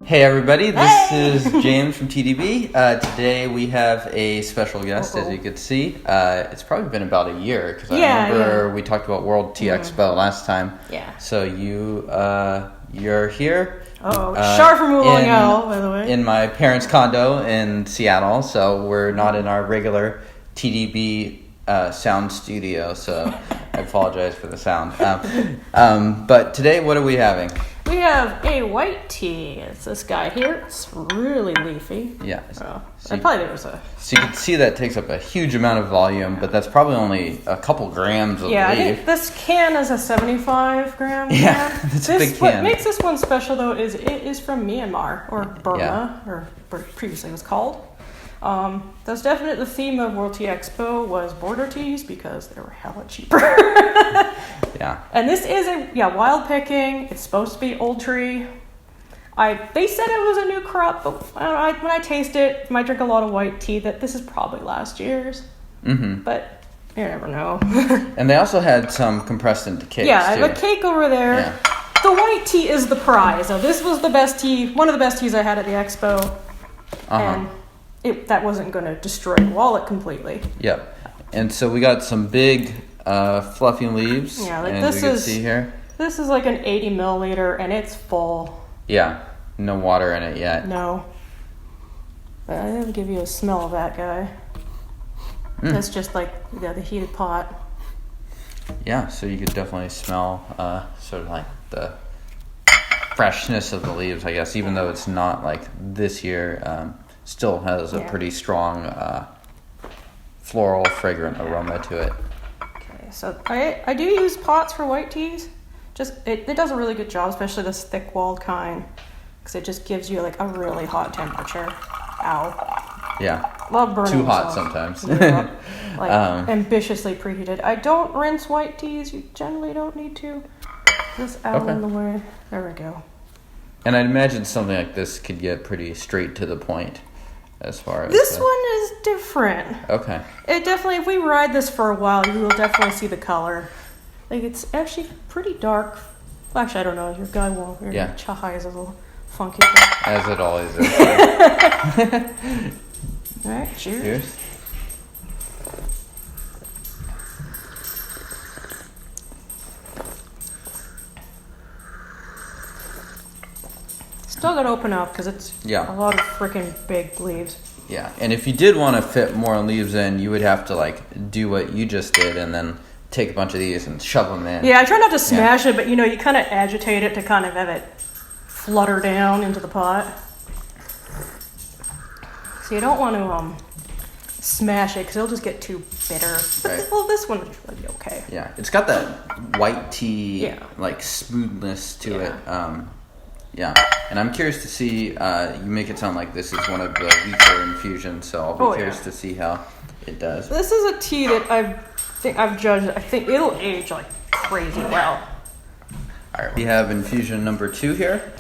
Hey everybody, this is James from TeaDB. Today we have a special guest, as you can see. It's probably been about a year, because I remember we talked about World Tea Expo last time. Yeah. So you're here. Shar from Oolong Owl, by the way. In my parents' condo in Seattle, so we're not in our regular TeaDB sound studio, so I apologize for the sound. But today, what are we having? We have a white tea. It's this guy here. It's really leafy. Yeah. I probably think it was a... So you can see that takes up a huge amount of volume, but that's probably only a couple grams of leaf. I think this can is a 75 gram can. Yeah, that's a big can. What makes this one special, though, is it is from Myanmar, or Burma, or previously it was called. That's definitely the theme of World Tea Expo was border teas, because they were hella cheaper. Yeah. And this is wild picking. It's supposed to be old tree. They said it was a new crop, but when I taste it, I might drink a lot of white tea, that this is probably last year's. Mm-hmm. But you never know. And they also had some compressed into cakes. Yeah, too. the cake over there. Yeah. The white tea is the prize. So this was the best tea, one of the best teas I had at the expo. And that wasn't going to destroy the wallet completely. Yep. And so we got some big fluffy leaves. Yeah, like and this we can see here. This is like an 80 milliliter, and it's full. Yeah, no water in it yet. No. But I didn't give you a smell of that guy. That's just like the heated pot. Yeah, so you could definitely smell sort of like the freshness of the leaves, I guess, even though it's not like this year. Still has a pretty strong floral, fragrant aroma to it. Okay, so I do use pots for white teas. Just it does a really good job, especially this thick-walled kind, because it just gives you like a really hot temperature. Ow. Yeah. Love burning. Too hot sometimes. Like ambitiously preheated. I don't rinse white teas. You generally don't need to. This out in the way. There we go. And I'd imagine something like this could get pretty straight to the point. As far as this one is different. Okay. It definitely, if we ride this for a while, you will definitely see the color. Like, it's actually pretty dark. Well, actually, I don't know. Your guy won't. Your chahai is a little funky. As it always is. All right, cheers. Cheers. Still gotta open up because it's a lot of freaking big leaves. Yeah, and if you did want to fit more leaves in, you would have to like do what you just did and then take a bunch of these and shove them in. Yeah, I try not to smash it, but you kind of agitate it to kind of have it flutter down into the pot. So you don't want to smash it because it'll just get too bitter. But well, this one would be okay. Yeah, it's got that white tea like smoothness to it. Yeah, and I'm curious to see, you make it sound like this is one of the weaker infusions, so I'll be curious to see how it does. This is a tea that I've judged, I think it'll age like crazy well. Alright, we have infusion number 2 here.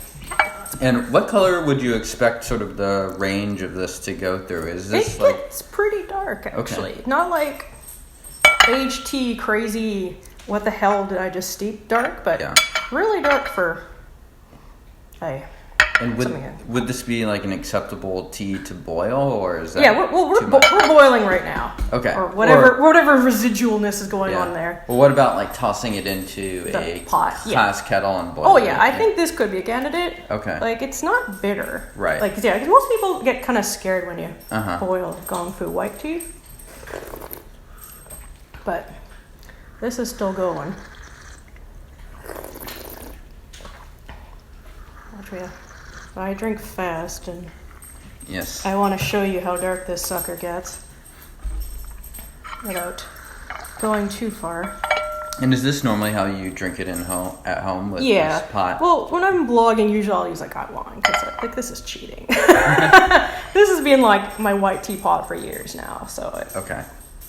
And what color would you expect sort of the range of this to go through? Is this It's pretty dark, actually. Okay. Not like aged tea crazy, what the hell did I just steep dark, but really dark for... And would this be like an acceptable tea to boil, or is that we're boiling right now. Okay. Or whatever residualness is going on there. Well, what about like tossing it into a pot, glass kettle and boiling? Oh yeah, I think this could be a candidate. Okay. Like it's not bitter. Right. Like because most people get kind of scared when you boil gong fu white tea. But this is still going. I drink fast, and I want to show you how dark this sucker gets without going too far. And is this normally how you drink it at home with this pot? Well, when I'm vlogging, usually I'll use like hot wine because like this is cheating. This has been like my white tea pot for years now, so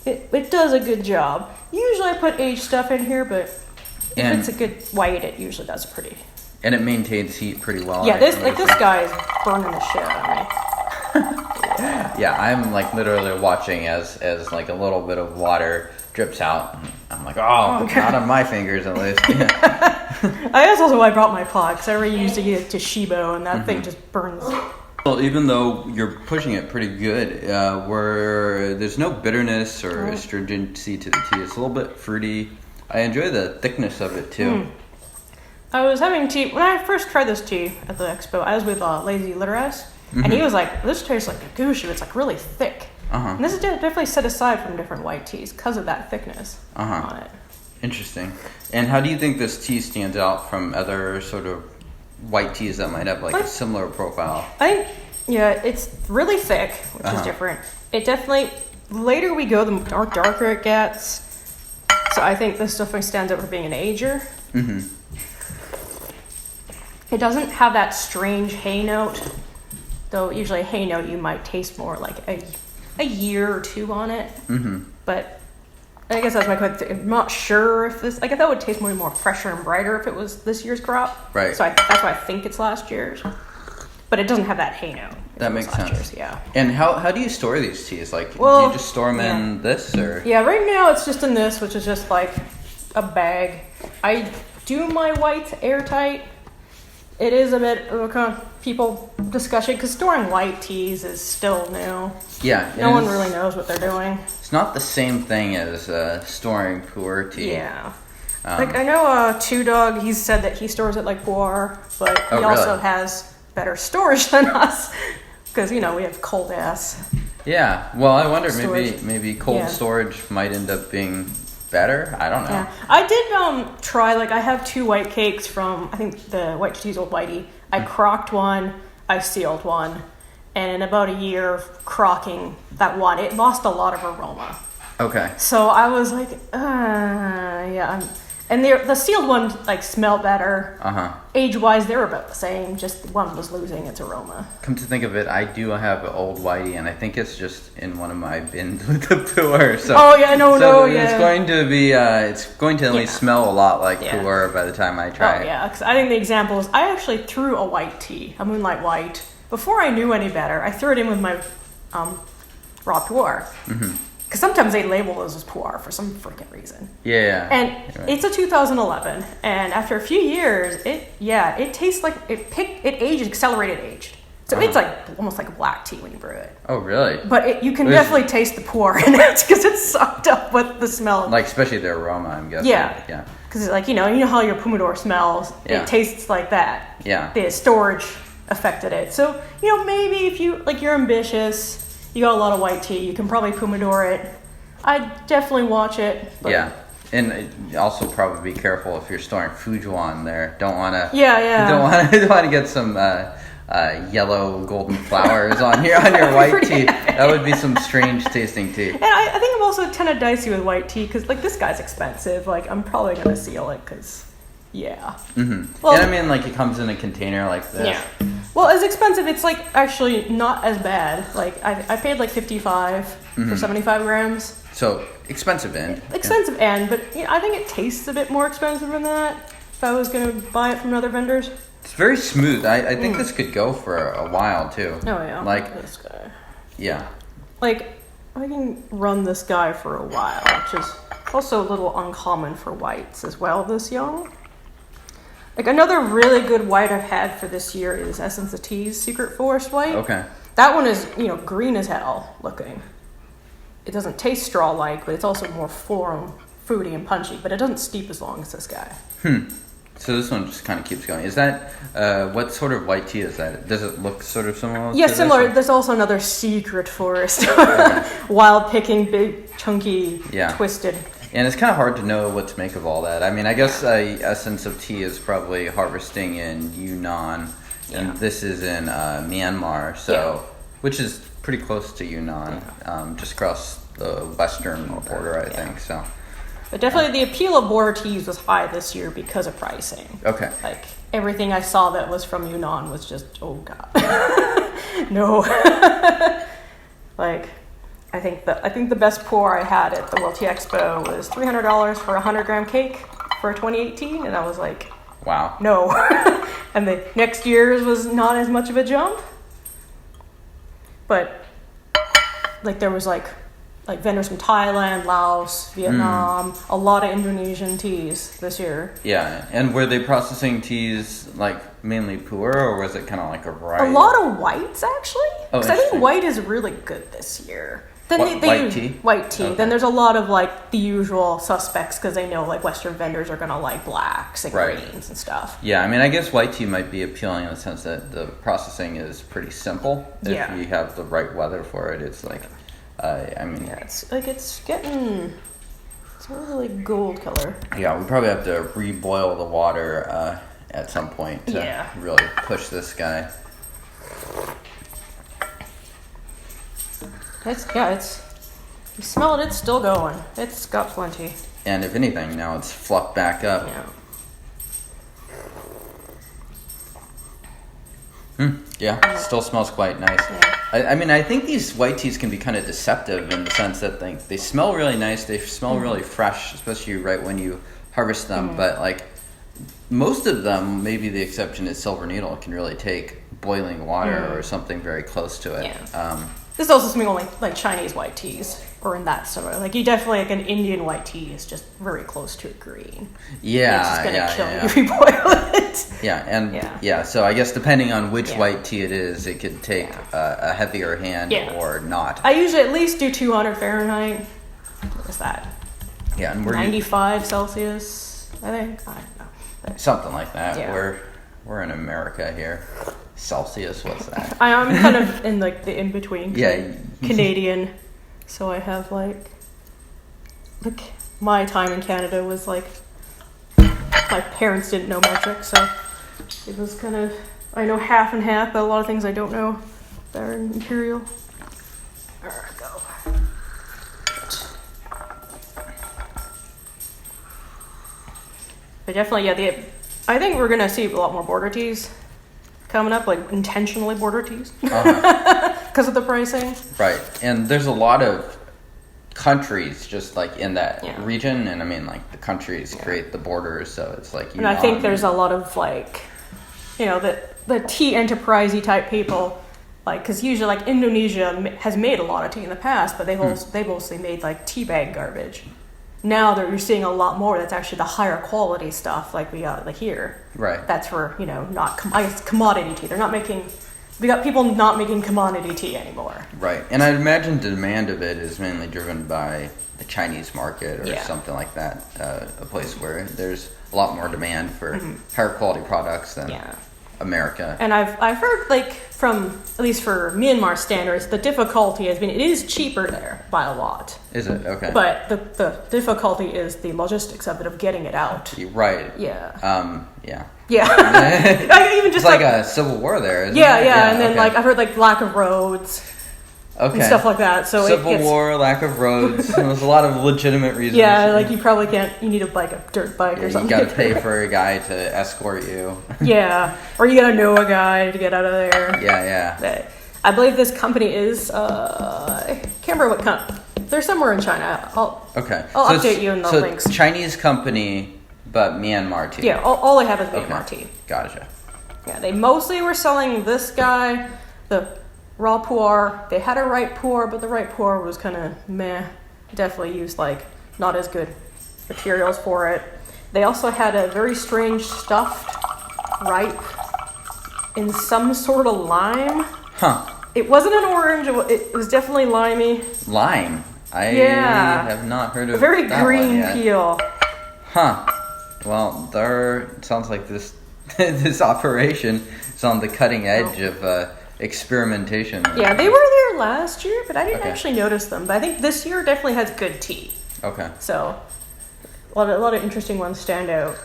it does a good job. Usually I put aged stuff in here, but if it's a good white, it usually does pretty. And it maintains heat pretty well. Yeah, this guy is burning the shit out of me. Yeah, I'm like literally watching as like a little bit of water drips out. I'm like, not on my fingers at least. That's also why I brought my pot, because I already used to get it to Shibo, and that thing just burns. Well, even though you're pushing it pretty good, where there's no bitterness or astringency to the tea. It's a little bit fruity. I enjoy the thickness of it too. I was having tea when I first tried this tea at the expo. I was with Lazy Literass, and he was like, "This tastes like a gushu. It's like really thick." And this is definitely set aside from different white teas because of that thickness on it. Interesting. And how do you think this tea stands out from other sort of white teas that might have like a similar profile? I think, it's really thick, which is different. It definitely, later we go, the more darker it gets. So I think this definitely stands out for being an ager. It doesn't have that strange hay note, though usually a hay note you might taste more like a year or two on it. But I guess that's my question. I'm not sure if this, like, I thought it would taste more fresher and brighter if it was this year's crop. Right. So that's why I think it's last year's. But it doesn't have that hay note. That makes sense. Yeah. And how do you store these teas? Like, do you just store them in this, or? Yeah, right now it's just in this, which is just like a bag. I do my whites airtight. It is a bit of a kind of people discussion, because storing white teas is still new. Yeah. No one really knows what they're doing. It's not the same thing as storing pu'er tea. Yeah. Like, I know Two Dog, he said that he stores it like pu'er, but he also has better storage than us, because, we have cold ass. Yeah. Well, I wonder, storage. maybe cold storage might end up being better. I don't know. Yeah. I did try, like, I have 2 white cakes from, I think, the White Tea's Old Whitey. I crocked one, I sealed one, and in about a year of crocking that one, it lost a lot of aroma. Okay. So I was like, and the sealed one, like, smelled better. Age-wise, they were about the same, just one was losing its aroma. Come to think of it, I do have an Old Whitey, and I think it's just in one of my bins with the pu'er. So, it's going to be, it's going to at least smell a lot like pu'er by the time I try it. Yeah, because I think the example is, I actually threw a white tea, a Moonlight White. Before I knew any better, I threw it in with my raw pu'er. Because sometimes they label those as pu'er for some freaking reason. Yeah. And it's a 2011, and after a few years, it tastes like it accelerated aged. So it's like almost like a black tea when you brew it. Oh, really? But you can definitely taste the pu'er in it, because it's sucked up with the smell. Like, especially the aroma, I'm guessing. Yeah. Because, like, you know how your pomodoro smells? Yeah. It tastes like that. Yeah. The storage affected it. So, maybe if you're ambitious, you got a lot of white tea, you can probably pomodoro it. I'd definitely watch it. Yeah. And also probably be careful if you're storing Fujian there. Don't want to. Don't want to get some yellow golden flowers on your white tea. That would be some strange tasting tea. And I think I'm also kind of dicey with white tea, because, like, this guy's expensive. Like, I'm probably gonna seal it, because well, and I mean, like, it comes in a container like this. Yeah. Well, it's expensive. It's, like, actually not as bad. Like, I paid like $55 for 75 grams. So expensive end. Expensive end, but I think it tastes a bit more expensive than that if I was going to buy it from other vendors. It's very smooth. I think this could go for a while too. Oh yeah. Like this guy. Yeah. Like, I can run this guy for a while, which is also a little uncommon for whites as well this young. Like, another really good white I've had for this year is Essence of Tea's Secret Forest White. Okay. That one is, green as hell looking. It doesn't taste straw-like, but it's also more floral, fruity, and punchy. But it doesn't steep as long as this guy. So this one just kind of keeps going. Is that, what sort of white tea is that? Does it look sort of similar? Yeah, similar. There's also another Secret Forest. Wild picking, big, chunky, twisted. And it's kind of hard to know what to make of all that. I mean, I guess Essence of Tea is probably harvesting in Yunnan, and this is in Myanmar, which is pretty close to Yunnan, just across the western border, I think. So, but definitely the appeal of border teas was high this year because of pricing. Okay. Like, everything I saw that was from Yunnan was just, oh god, no. Like, I think the best pour I had at the World Tea Expo was $300 for a 100-gram cake for 2018, and I was like, wow, no. And the next year's was not as much of a jump, but, like, there was, like, like vendors from Thailand, Laos, Vietnam, a lot of Indonesian teas this year. Yeah, and were they processing teas like mainly pu'er, or was it kind of like a variety? A lot of whites, actually. Because I think white is really good this year. Then white tea? White tea. Okay. Then there's a lot of like the usual suspects because they know like Western vendors are gonna like blacks and greens and stuff. Yeah, I mean, I guess white tea might be appealing in the sense that the processing is pretty simple. If you have the right weather for it, it's like, I mean, it's like it's a really gold color. Yeah, we probably have to reboil the water at some point to really push this guy. You smell it, it's still going. It's got plenty. And if anything, now it's fluffed back up. Yeah, still smells quite nice. Yeah. I mean, I think these white teas can be kind of deceptive in the sense that they smell really nice, they smell really fresh, especially right when you harvest them, but like most of them, maybe the exception is Silver Needle, can really take boiling water or something very close to it. Yeah. This is also something like Chinese white teas, or in that sort of, like you definitely, like an Indian white tea is just very close to a green. Yeah, it's just gonna kill you if you boil it. Yeah, and so I guess depending on which white tea it is, it could take a heavier hand or not. I usually at least do 200 Fahrenheit. What is that? Yeah, and 95 Celsius, I think. I don't know. Something like that. Yeah. We're in America here. Celsius, what's that? I'm kind of in like the in between. Canadian, so I have like my time in Canada was like my parents didn't know metric, so it was kind of, I know half and half, but a lot of things I don't know that are in imperial. There we go. But definitely, I think we're gonna see a lot more border teas coming up, like intentionally border teas, because of the pricing. Right, and there's a lot of countries just like in that region, and I mean like the countries create the borders, so it's like and I think there's a lot of like, the tea enterprisey type people, like, because usually like Indonesia has made a lot of tea in the past, but they've mostly made like tea bag garbage. Now you're seeing a lot more that's actually the higher quality stuff, like we got like here. Right. That's for not commodity tea. We got people not making commodity tea anymore. Right, and I'd imagine the demand of it is mainly driven by the Chinese market or something like that. A place where there's a lot more demand for higher quality products than America. And I've heard, like, from, at least for Myanmar standards, the difficulty has been, it is cheaper there by a lot. Is it? Okay. But the difficulty is the logistics of it, of getting it out. Right. Yeah. Yeah. Even just it's like a civil war there, isn't it? Yeah, and then like I've heard like lack of roads. And stuff like that. So Civil war, lack of roads. There's a lot of legitimate reasons. Yeah, like you probably can't. You need a dirt bike or something. You got to pay for a guy to escort you. Yeah, or you got to know a guy to get out of there. Yeah. I believe this company is. I can't remember what company. They're somewhere in China. I'll update you in the links. Chinese company, but Myanmar tea. Yeah, all I have is Myanmar tea. Gotcha. Yeah, they mostly were selling this guy, the raw pu'er. They had a ripe pu'er, but the ripe pu'er was kind of meh. Definitely used like not as good materials for it. They also had a very strange stuffed ripe in some sort of lime. Huh. It wasn't an orange. It was definitely limey. Lime. I have not heard of very that green one yet. peel. Huh. Well, it sounds like this this operation is on the cutting edge of experimentation. Yeah, they were there last year, but I didn't actually notice them. But I think this year definitely has good tea. Okay. So a lot of interesting ones stand out.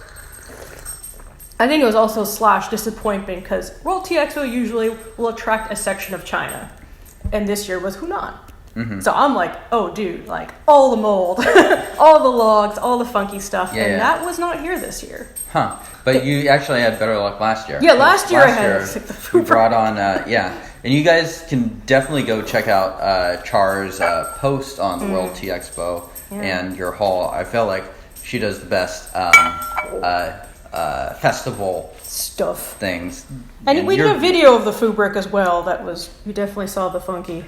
I think it was also / disappointment because World Tea Expo usually will attract a section of China, and this year was Hunan. Mm-hmm. So I'm like, oh dude, like all the mold, all the logs, all the funky stuff, that was not here this year. Huh. But you actually had better luck last year. Yeah, last year I had we brought on, and you guys can definitely go check out Char's post on the World Tea Expo and your haul. I feel like she does the best festival stuff things. And we did a video of the Fubrick as well. You definitely saw the funky.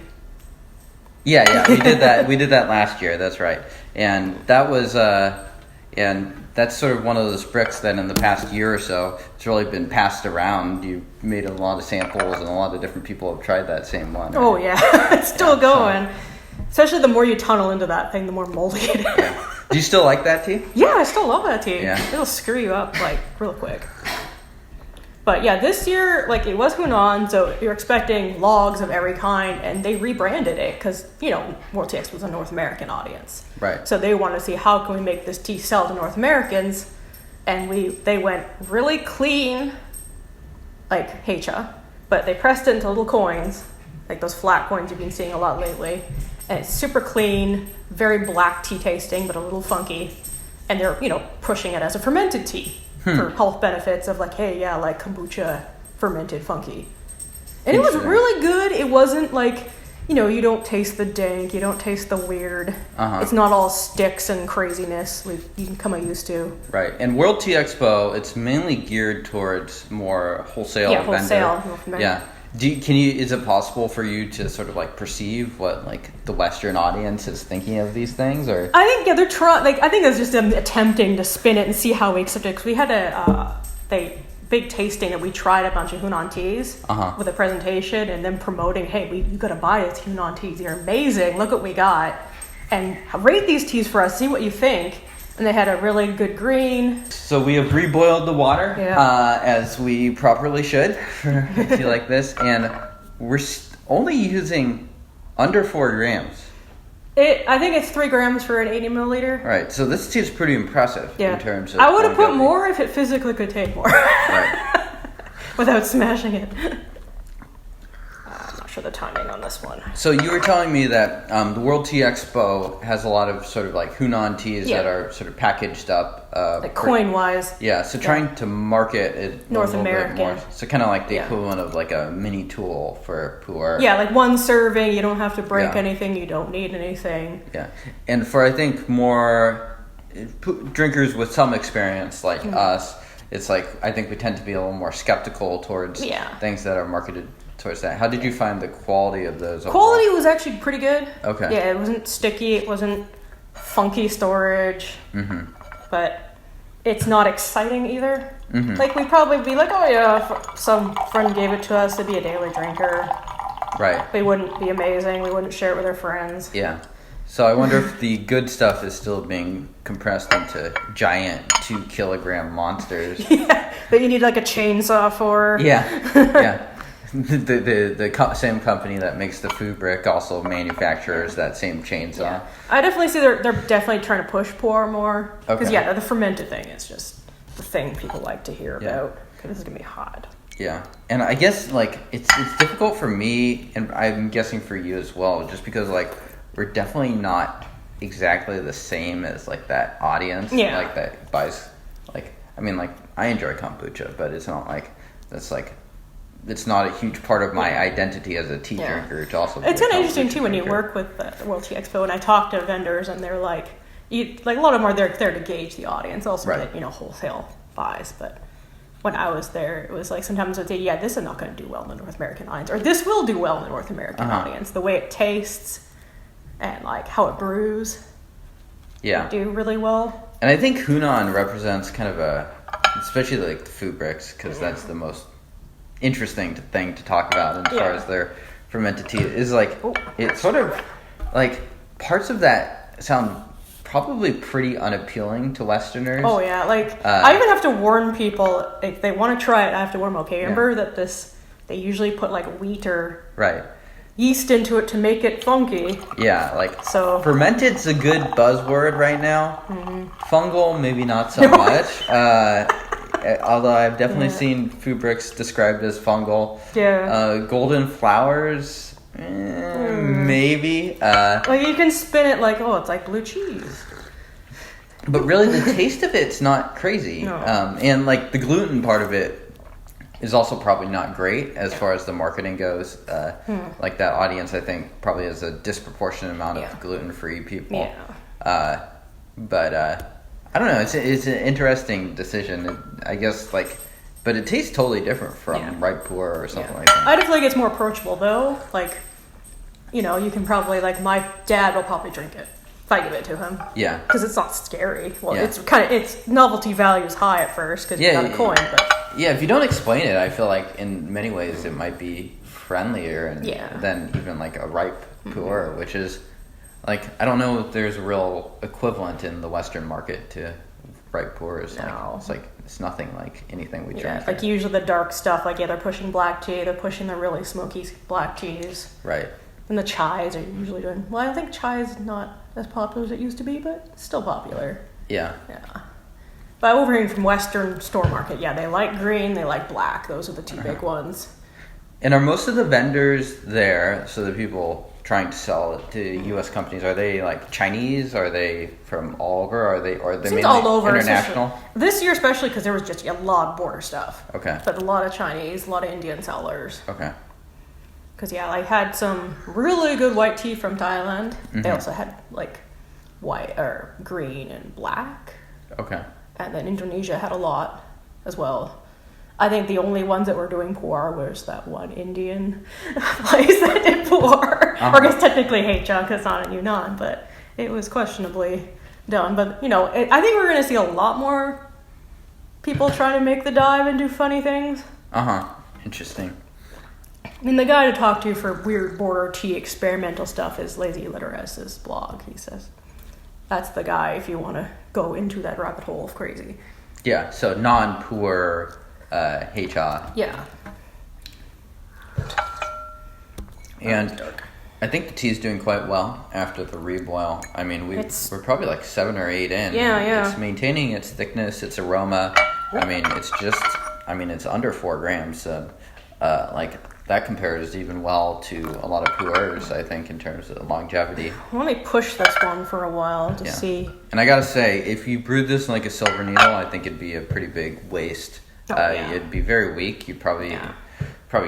Yeah, we did that last year. That's right, and that was and that's sort of one of those bricks that in the past year or so it's really been passed around. You made a lot of samples, and a lot of different people have tried that same one. Right? Oh yeah, it's still going. So. Especially the more you tunnel into that thing, the more moldy it is. Yeah. Do you still like that tea? Yeah, I still love that tea. Yeah. It'll screw you up like real quick. But yeah, this year, like it was Yunnan, so you're expecting logs of every kind, and they rebranded it because, World Tea Expo was a North American audience. Right. So they wanted to see how can we make this tea sell to North Americans, and they went really clean, like heicha, but they pressed it into little coins, like those flat coins you've been seeing a lot lately, and it's super clean, very black tea tasting, but a little funky, and they're, pushing it as a fermented tea. For health benefits of like kombucha fermented funky. And it was really good. It wasn't like, you don't taste the dank, you don't taste the weird. It's not all sticks and craziness you can come used to. Right. And World Tea Expo, it's mainly geared towards more wholesale vendor. Wholesale. Yeah. Is it possible for you to sort of like perceive what like the Western audience is thinking of these things, or? I think they're trying. Like I think it's just them attempting to spin it and see how we accept it. Because we had a big tasting that we tried a bunch of Yunnan teas with a presentation and then promoting, hey, you got to buy it. Yunnan teas, they're amazing. Look what we got, and rate these teas for us. See what you think. And they had a really good green. So we have reboiled the water as we properly should for a tea like this. And we're only using under 4 grams. I think it's 3 grams for an 80 milliliter. Right. So this tea is pretty impressive in terms of... I would have put more if it physically could take more. Right. Without smashing it. I'm not sure the timing on this one. So you were telling me that the World Tea Expo has a lot of sort of like Yunnan teas that are sort of packaged up. Like coin-wise. Yeah, so trying to market it North American. More. So kind of like the equivalent of like a mini tool for pu'er. Yeah, like one serving, you don't have to break anything, you don't need anything. Yeah, and for I think more drinkers with some experience like us, it's like I think we tend to be a little more skeptical towards things that are marketed towards that. How did you find the quality of those? Quality was actually pretty good. Okay. Yeah, it wasn't sticky. It wasn't funky storage. But it's not exciting either. Like we'd probably be like, oh yeah, if some friend gave it to us, it'd be a daily drinker. Right. They wouldn't be amazing. We wouldn't share it with our friends. Yeah. So I wonder if the good stuff is still being compressed into giant 2 kilogram monsters. Yeah, that you need like a chainsaw for. Yeah. The same company that makes the food brick also manufactures that same chainsaw. Yeah. I definitely see they're definitely trying to push pour more. Because the fermented thing is just the thing people like to hear about. Because this is going to be hot. Yeah. And I guess like it's difficult for me, and I'm guessing for you as well, just because like we're definitely not exactly the same as like that audience. Like that buys like, I mean like I enjoy kombucha, but it's not like that's like it's not a huge part of my identity as a tea drinker. To also it's kind of interesting too when you work with the World Tea Expo, and I talk to vendors, and they're like a lot of them are there to gauge the audience, also that wholesale buys. But when I was there, it was like sometimes I'd say, this is not going to do well in the North American audience, or this will do well in the North American audience. The way it tastes and like how it brews, do really well. And I think Yunnan represents kind of especially like the food bricks, because that's the most interesting thing to talk about as far as their fermented tea is like it's sort of like parts of that sound probably pretty unappealing to Westerners. Oh yeah, like I even have to warn people if they want to try it. I have to warn them. Okay, remember that they usually put like wheat or yeast into it to make it funky. Yeah, like so fermented's a good buzzword right now. Fungal maybe not so much. Although I've definitely seen food bricks described as fungal. Yeah. Golden flowers, maybe. Like you can spin it like, it's like blue cheese. But really, the taste of it's not crazy. No. And like the gluten part of it is also probably not great as far as the marketing goes. Like that audience, I think, probably has a disproportionate amount of gluten-free people. Yeah. But I don't know. It's an interesting decision, I guess. Like, but it tastes totally different from ripe pu'er or something like that. I definitely think it's more approachable though. Like, you know, you can probably, like, my dad will probably drink it if I give it to him. Yeah. Because it's not scary. Well, its novelty value is high at first because you got a coin, but... Yeah, if you don't explain it, I feel like in many ways it might be friendlier than even like a ripe pu'er, which is like, I don't know if there's a real equivalent in the Western market to ripe pu'ers. No. It's nothing like anything we drink. Yeah, like usually the dark stuff, like they're pushing black tea, they're pushing the really smoky black teas. Right. And the chais are usually doing, well, I think chai is not as popular as it used to be, but it's still popular. Yeah. Yeah. But over here from Western store market, they like green, they like black. Those are the two big ones. And are most of the vendors there, so the people trying to sell it to U.S. companies, are they like Chinese? Are they from all over? Are they mainly all over, international? This year especially because there was just a lot of border stuff. Okay. But a lot of Chinese, a lot of Indian sellers. Okay. Because I had some really good white tea from Thailand. Mm-hmm. They also had like white or green and black. Okay. And then Indonesia had a lot as well. I think the only ones that were doing pu'er was that one Indian place that did pu'er. Uh-huh. Or I guess technically Haecha because it's not in Yunnan, but it was questionably done. But, you know, I think we're going to see a lot more people trying to make the dive and do funny things. Uh-huh. Interesting. I mean, the guy to talk to for weird border tea experimental stuff is Lazy Litteres's blog, he says. That's the guy if you want to go into that rabbit hole of crazy. Yeah, so non-pu'er Haecha. Yeah. And I think the tea's doing quite well after the reboil. I mean, we're probably like 7 or 8 in. Yeah. It's maintaining its thickness, its aroma. I mean, it's under 4 grams. So, that compares even well to a lot of pu'ers, I think, in terms of longevity. Let me push this one for a while to see. And I gotta say, if you brewed this in like a silver needle, I think it'd be a pretty big waste. It'd be very weak. You'd probably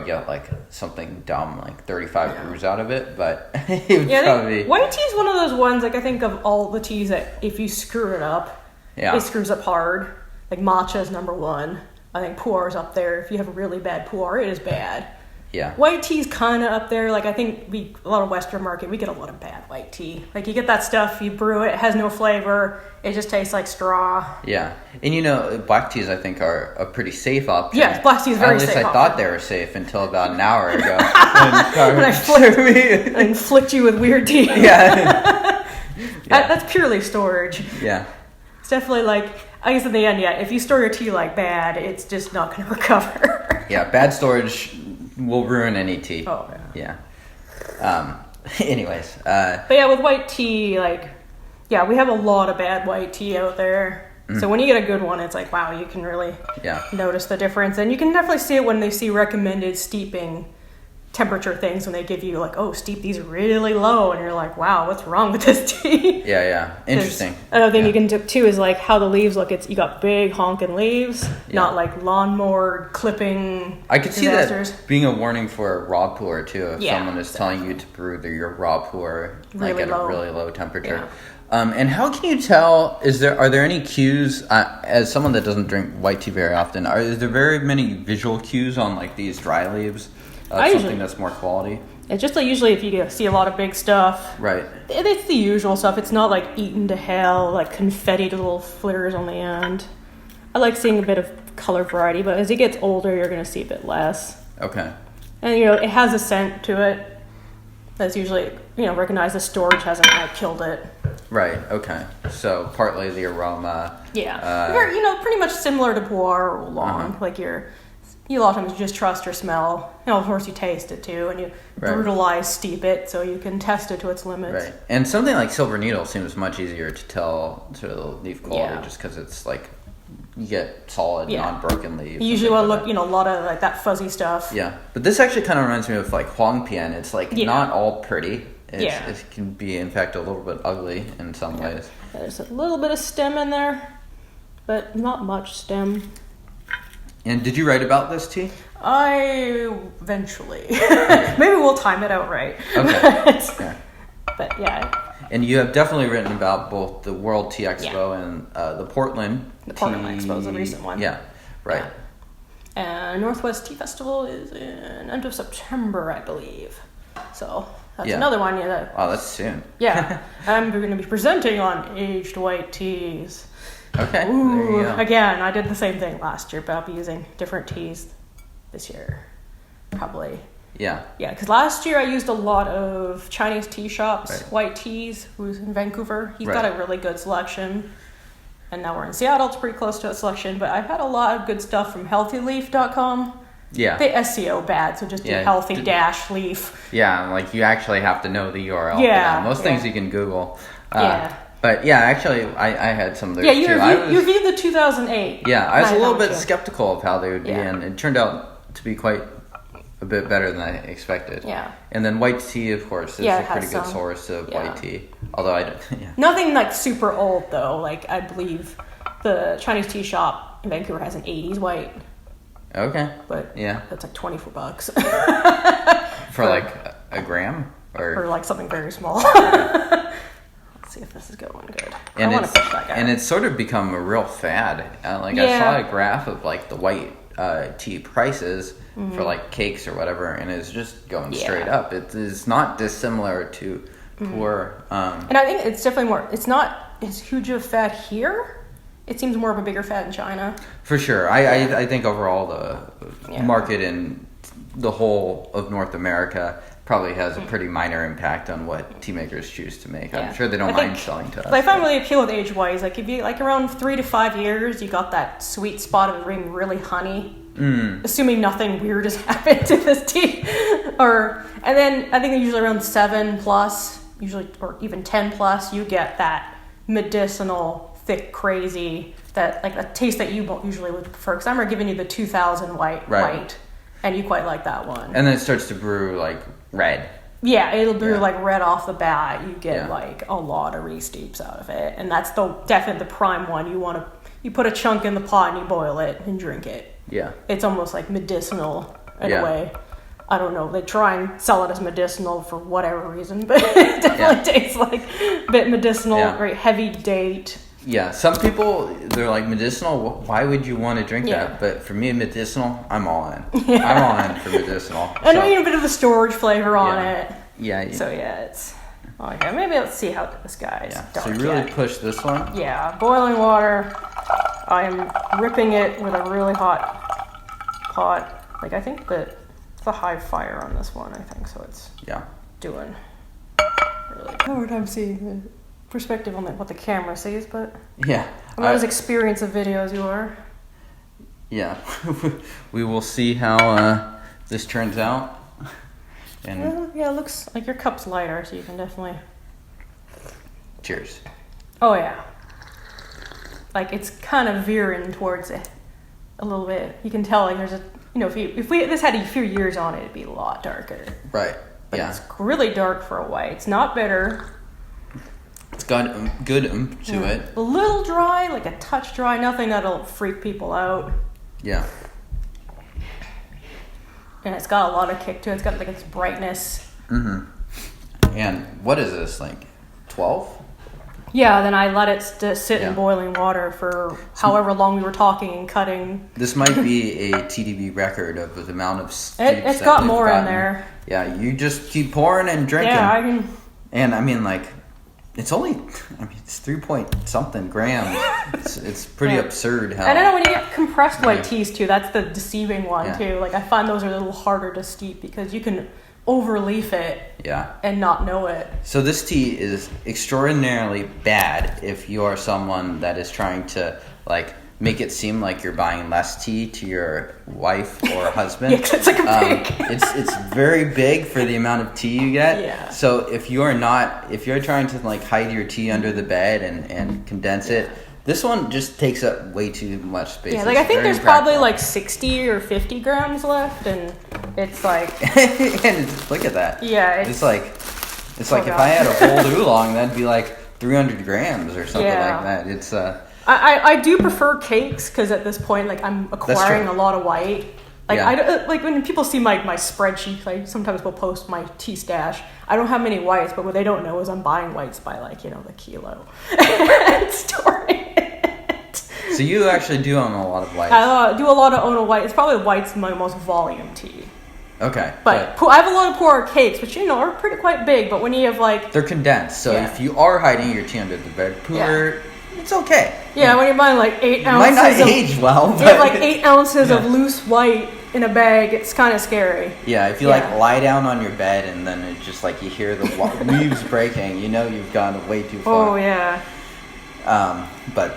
get like something dumb, like 35 brews out of it, but it would probably... White tea is one of those ones, like I think of all the teas that if you screw it up, it screws up hard. Like matcha is number 1. I think pu'er is up there. If you have a really bad pu'er, it is bad. Yeah. White tea's kind of up there. Like, I think a lot of Western market, we get a lot of bad white tea. Like, you get that stuff, you brew it, it has no flavor, it just tastes like straw. Yeah. And, you know, black teas, I think, are a pretty safe option. Yes, black tea is very safe. At least I thought they were safe until about an hour ago. When I inflict you with weird tea. Yeah. That's purely storage. Yeah. It's definitely like... I guess in the end, if you store your tea like bad, it's just not going to recover. Yeah, bad storage will ruin any tea. Oh, yeah. Anyways. But yeah, with white tea, we have a lot of bad white tea out there. Mm-hmm. So when you get a good one, it's like, wow, you can really notice the difference. And you can definitely see it when they see recommended steeping temperature things when they give you steep these really low, and you're like, wow, what's wrong with this tea? Yeah. Interesting. Another thing you can do too is how the leaves look. You got big honking leaves, not like lawnmower clipping. I could disasters. See that being a warning for a raw pu'er too. If someone is telling you to brew your raw pu'er at a really low temperature. Yeah. And how can you tell? Are there any cues? As someone that doesn't drink white tea very often, is there very many visual cues on these dry leaves? Something that's more quality. It's just usually if you see a lot of big stuff. Right. It's the usual stuff. It's not eaten to hell, confetti to little flitters on the end. I like seeing a bit of color variety, but as it gets older, you're going to see a bit less. Okay. And, it has a scent to it. That's usually, recognize the storage hasn't killed it. Right, okay. So partly the aroma. Yeah. Pretty much similar to pu'er or oolong. Uh-huh. You a lot of times just trust your smell. Of course you taste it too, and you brutalize, steep it, so you can test it to its limits. Right. And something like silver needle seems much easier to tell to the leaf quality, just because it's you get solid, non-broken leaves. You usually want to look, a lot of that fuzzy stuff. Yeah, but this actually kind of reminds me of Huang Pian. It's not all pretty. It can be, in fact, a little bit ugly in some ways. There's a little bit of stem in there, but not much stem. And did you write about this tea? Eventually. Maybe we'll time it out right. Okay. But yeah. And you have definitely written about both the World Tea Expo and the Portland. The Portland Expo is a recent one. Yeah, right. Yeah. And Northwest Tea Festival is in end of September, I believe. So that's another one. Yeah. Oh, that's soon. Yeah. I'm going to be presenting on aged white teas. Okay. Ooh, there you go. Again, I did the same thing last year, but I'll be using different teas this year. Probably. Yeah. Yeah, because last year I used a lot of Chinese tea shops, white teas, who's in Vancouver. He's got a really good selection. And now we're in Seattle, it's pretty close to a selection. But I've had a lot of good stuff from healthyleaf.com. Yeah. They SEO bad, so just do healthy-leaf. Yeah, like you actually have to know the URL. Yeah. Most things you can Google. Yeah. But yeah, actually, I had some of those too. Yeah, you reviewed the 2008. Yeah, I was a little bit skeptical of how they would be, and it turned out to be quite a bit better than I expected. Yeah. And then white tea, of course, is a pretty good source of white tea. Although I don't. Yeah. Nothing like super old though. Like I believe the Chinese tea shop in Vancouver has an 80s white. Okay. But that's like $24 for like a gram or like something very small. Let's see if this is going good. And I want to push that guy. And it's sort of become a real fad. I saw a graph of like the white tea prices for like cakes or whatever, and it's just going straight up. It is not dissimilar to pour. And I think it's definitely more. It's not as huge of a fad here. It seems more of a bigger fad in China. For sure. I think overall the market in the whole of North America probably has a pretty minor impact on what tea makers choose to make. I'm sure they don't mind selling to us. But I find really appeal with aged whites. Like if you like around 3 to 5 years, you got that sweet spot of it being really honey. Assuming nothing weird has happened to this tea. And then I think usually around 7 plus, usually or even 10 plus, you get that medicinal, thick, crazy, that like a taste that you usually would prefer. Because I'm giving you the 2000 white, and you quite like that one. And then it starts to brew like red. Yeah, it'll brew like red off the bat. You get like a lot of re-steeps out of it, and that's definitely the prime one. You put a chunk in the pot and you boil it and drink it. Yeah, it's almost like medicinal in a way. I don't know. They try and sell it as medicinal for whatever reason, but it definitely tastes like a bit medicinal. Very heavy date. Yeah, some people, they're like, medicinal, why would you want to drink that? But for me, medicinal, I'm all in. I'm all in for medicinal. And a bit of the storage flavor on it. Yeah. So it's... Okay, maybe let's see how this guy's dark. So you really push this one? Yeah, boiling water. I'm ripping it with a really hot pot. Like, I think that it's a high fire on this one, I think. So it's doing really good. Hard time seeing the perspective on what the camera sees, but I'm not as experienced of video as you are. Yeah, we will see how this turns out. And it looks like your cup's lighter, so you can definitely. Cheers. Oh yeah, like it's kind of veering towards it a little bit. You can tell like there's a if this had a few years on it, it'd be a lot darker. Right. But it's really dark for a white. It's not bitter. It's got good to it. A little dry, like a touch dry. Nothing that'll freak people out. Yeah. And it's got a lot of kick to it. It's got like its brightness. Mm-hmm. And what is this, like 12? Yeah, then I let it sit in boiling water for however long we were talking and cutting. This might be a TeaDB record of the amount of steeps it's got more in there. Yeah, you just keep pouring and drinking. Yeah, I can. And I mean, like, it's only, it's 3 point something grams. It's pretty absurd how. I don't know, when you get compressed white teas too, that's the deceiving one too. Like, I find those are a little harder to steep because you can overleaf it and not know it. So this tea is extraordinarily bad if you are someone that is trying to, like, make it seem like you're buying less tea to your wife or husband. It's like a big. It's very big for the amount of tea you get. Yeah. So if you're trying to like hide your tea under the bed and condense it, this one just takes up way too much space. Yeah, like I think there's probably like 60 or 50 grams left, and it's like. And look at that. Yeah. It's like if I had a whole oolong, that'd be like 300 grams or something like that. It's I do prefer cakes because at this point, like, I'm acquiring a lot of white. Like like when people see my spreadsheet, I sometimes will post my tea stash. I don't have many whites, but what they don't know is I'm buying whites by like the kilo and storing it. So you actually do own a lot of whites. I do a lot of own white. It's probably whites my most volume tea. Okay. But I have a lot of pu'er cakes, which are quite big. But when you have like they're condensed, so if you are hiding your tea under the bed, pu'er, it's okay. Yeah, when you're buying like 8 ounces, might not age well. But you have like 8 ounces of loose white in a bag. It's kind of scary. Yeah, if you like lie down on your bed and then it's just like you hear the leaves breaking, you've gone way too far. Oh yeah. But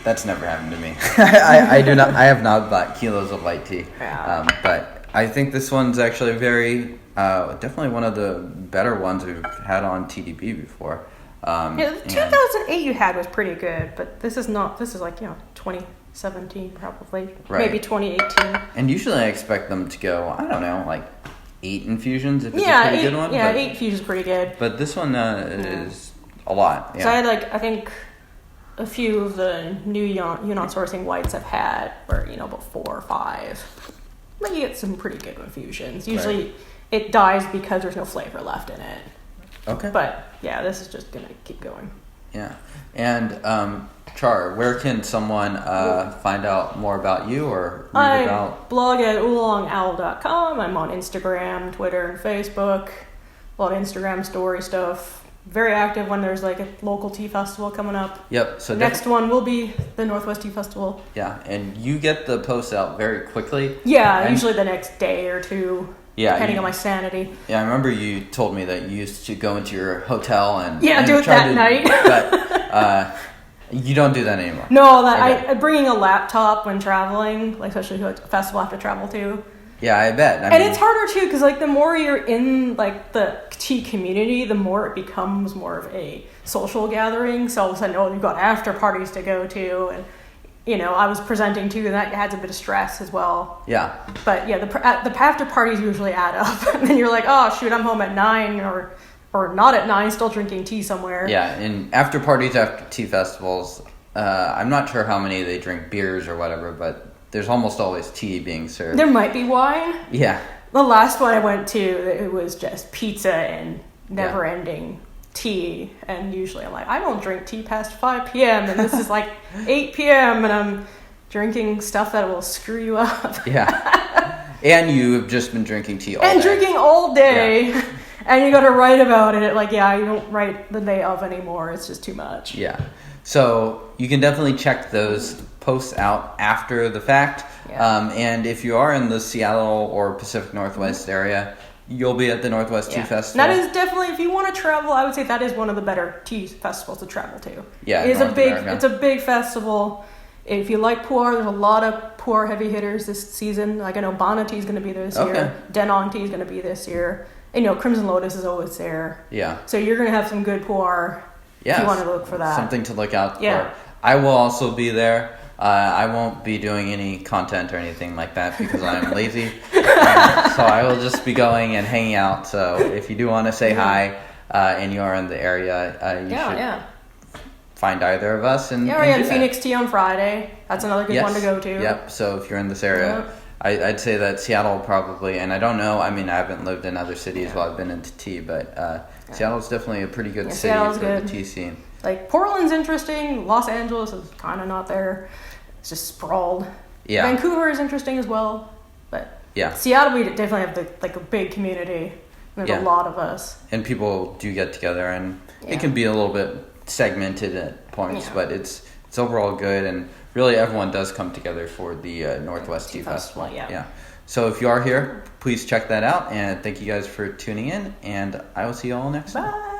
that's never happened to me. I do not. I have not bought kilos of light tea. Yeah. But I think this one's actually very, definitely one of the better ones we've had on TeaDB before. The 2008 you had was pretty good, but this is not. This is like 2017 probably, maybe 2018. And usually I expect them to go, I don't know, like 8 infusions if it's a pretty good one. Yeah, 8 infusions is pretty good. But this one is a lot. Yeah. So I had I think a few of the new Yunnan sourcing whites I've had were about 4 or 5. But you get some pretty good infusions. Usually it dies because there's no flavor left in it. Okay. But yeah, this is just gonna keep going. Yeah. And Char, where can someone find out more about you or read about? I blog at oolongowl.com. I'm on Instagram, Twitter, and Facebook. A lot of Instagram story stuff. Very active when there's like a local tea festival coming up. Yep. So next one will be the Northwest Tea Festival. Yeah, and you get the posts out very quickly. Yeah, usually the next day or two. Yeah, depending on my sanity. Yeah, I remember you told me that you used to go into your hotel and do it that night. But you don't do that anymore. No, I'm bringing a laptop when traveling, like especially to a festival I have to travel to. Yeah, I bet. And it's harder too because like the more you're in like the tea community, the more it becomes more of a social gathering. So all of a sudden, you've got after parties to go to, and I was presenting too, and that adds a bit of stress as well. Yeah. But yeah, the after parties usually add up, and then you're like, oh shoot, I'm home at 9 or not at 9, still drinking tea somewhere. Yeah, and after parties, after tea festivals, I'm not sure how many they drink beers or whatever, but there's almost always tea being served. There might be wine. Yeah. The last one I went to, it was just pizza and never-ending tea, and usually I'm like, I don't drink tea past 5 p.m. and this is like 8 p.m. and I'm drinking stuff that will screw you up. Yeah. And you have just been drinking tea all day. And drinking all day. Yeah. And you got to write about it. Like, I don't write the day of anymore. It's just too much. Yeah. So you can definitely check those posts out after the fact. Yeah. And if you are in the Seattle or Pacific Northwest area, you'll be at the Northwest Tea Festival. That is definitely, if you want to travel, I would say that is one of the better tea festivals to travel to. Yeah, it's a big festival. If you like pu'er, there's a lot of pu'er heavy hitters this season. Like I know Bana Tea is going to be there this year. Denong Tea is going to be this year. And Crimson Lotus is always there. Yeah. So you're going to have some good pu'er if you want to look for that. Something to look out for. I will also be there. I won't be doing any content or anything like that because I'm lazy. So I will just be going and hanging out. So if you do want to say hi and you are in the area, you should find either of us. And Phoenix Tea on Friday. That's another good one to go to. Yep. So if you're in this area, I'd say that Seattle probably, and I don't know, I mean, I haven't lived in other cities while I've been into tea, but Seattle's definitely a pretty good city for the tea scene. Like, Portland's interesting. Los Angeles is kind of not there. It's just sprawled. Yeah. Vancouver is interesting as well. But Seattle, we definitely have a big community. There's a lot of us. And people do get together, and it can be a little bit segmented at points, but it's overall good, and really everyone does come together for the Northwest Tea Festival. Yeah. So if you are here, please check that out, and thank you guys for tuning in, and I will see you all next time. Bye.